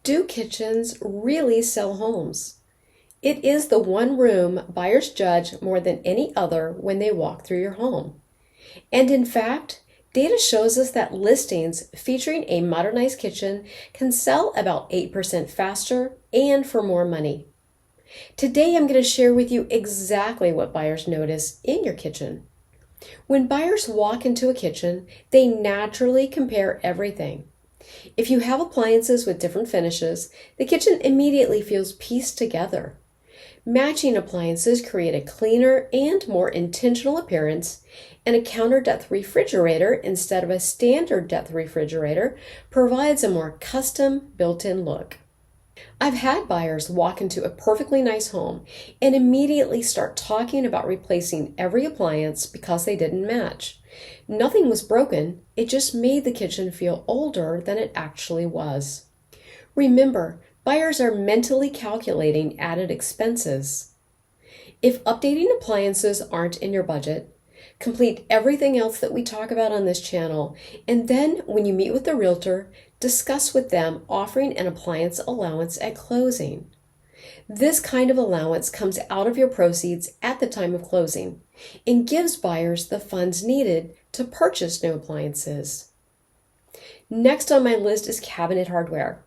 Do kitchens really sell homes? It is the one room buyers judge more than any other when they walk through your home. And in fact, data shows us that listings featuring a modernized kitchen can sell about 8% faster and for more money. Today, I'm going to share with you exactly what buyers notice in your kitchen. When buyers walk into a kitchen, they naturally compare everything. If you have appliances with different finishes, the kitchen immediately feels pieced together. Matching appliances create a cleaner and more intentional appearance, and a counter depth refrigerator instead of a standard depth refrigerator provides a more custom built-in look. I've had buyers walk into a perfectly nice home and immediately start talking about replacing every appliance because they didn't match. Nothing was broken, it just made the kitchen feel older than it actually was. Remember, buyers are mentally calculating added expenses. If updating appliances aren't in your budget, complete everything else that we talk about on this channel, and then when you meet with the realtor, discuss with them offering an appliance allowance at closing. This kind of allowance comes out of your proceeds at the time of closing and gives buyers the funds needed to purchase new appliances. Next on my list is cabinet hardware.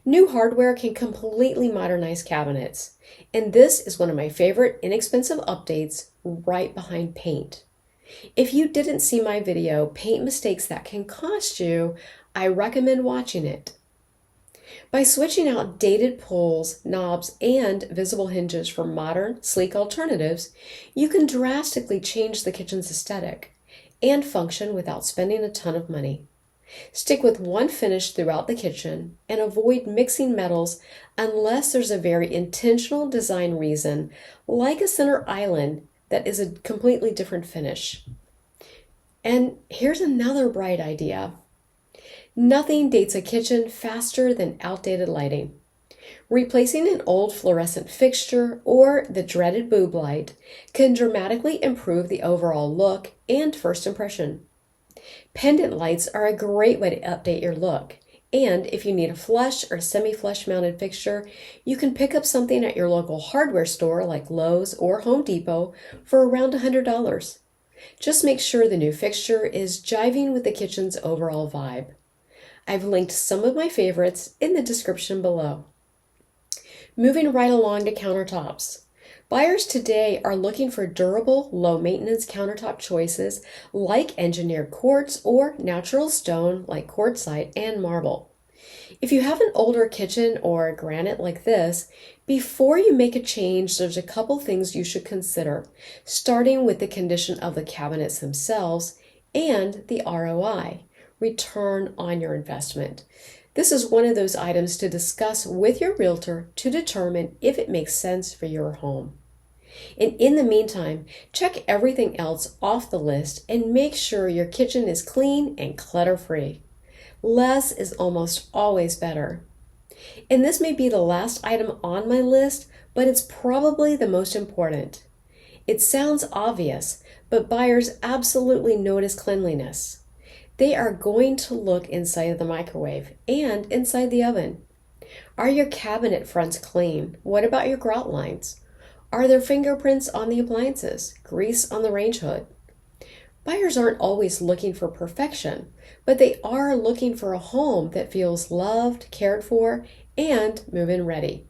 New hardware can completely modernize cabinets, and this is one of my favorite inexpensive updates right behind paint. If you didn't see my video, Paint Mistakes That Can Cost You, I recommend watching it. By switching out dated pulls, knobs, and visible hinges for modern, sleek alternatives, you can drastically change the kitchen's aesthetic and function without spending a ton of money. Stick with one finish throughout the kitchen and avoid mixing metals unless there's a very intentional design reason, like a center island that is a completely different finish. And here's another bright idea. Nothing dates a kitchen faster than outdated lighting. Replacing an old fluorescent fixture or the dreaded boob light can dramatically improve the overall look and first impression. Pendant lights are a great way to update your look, and if you need a flush or semi-flush mounted fixture, you can pick up something at your local hardware store like Lowe's or Home Depot for around $100. Just make sure the new fixture is jiving with the kitchen's overall vibe. I've linked some of my favorites in the description below. Moving right along to countertops. Buyers today are looking for durable, low-maintenance countertop choices like engineered quartz or natural stone like quartzite and marble. If you have an older kitchen or granite like this, before you make a change, there's a couple things you should consider, starting with the condition of the cabinets themselves and the ROI, return on your investment. This is one of those items to discuss with your realtor to determine if it makes sense for your home. And in the meantime, check everything else off the list and make sure your kitchen is clean and clutter-free. Less is almost always better. And this may be the last item on my list, but it's probably the most important. It sounds obvious, but buyers absolutely notice cleanliness. They are going to look inside of the microwave and inside the oven. Are your cabinet fronts clean? What about your grout lines? Are there fingerprints on the appliances? Grease on the range hood? Buyers aren't always looking for perfection, but they are looking for a home that feels loved, cared for, and move-in ready.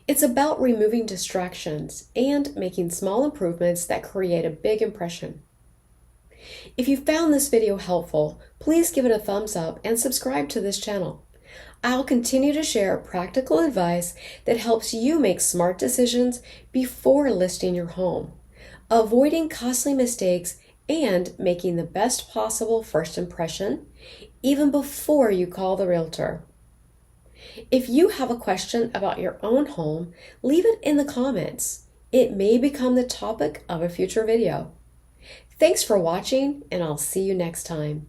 It's about removing distractions and making small improvements that create a big impression. If you found this video helpful, please give it a thumbs up and subscribe to this channel. I'll continue to share practical advice that helps you make smart decisions before listing your home, avoiding costly mistakes and making the best possible first impression, even before you call the realtor. If you have a question about your own home, leave it in the comments. It may become the topic of a future video. Thanks for watching, and I'll see you next time.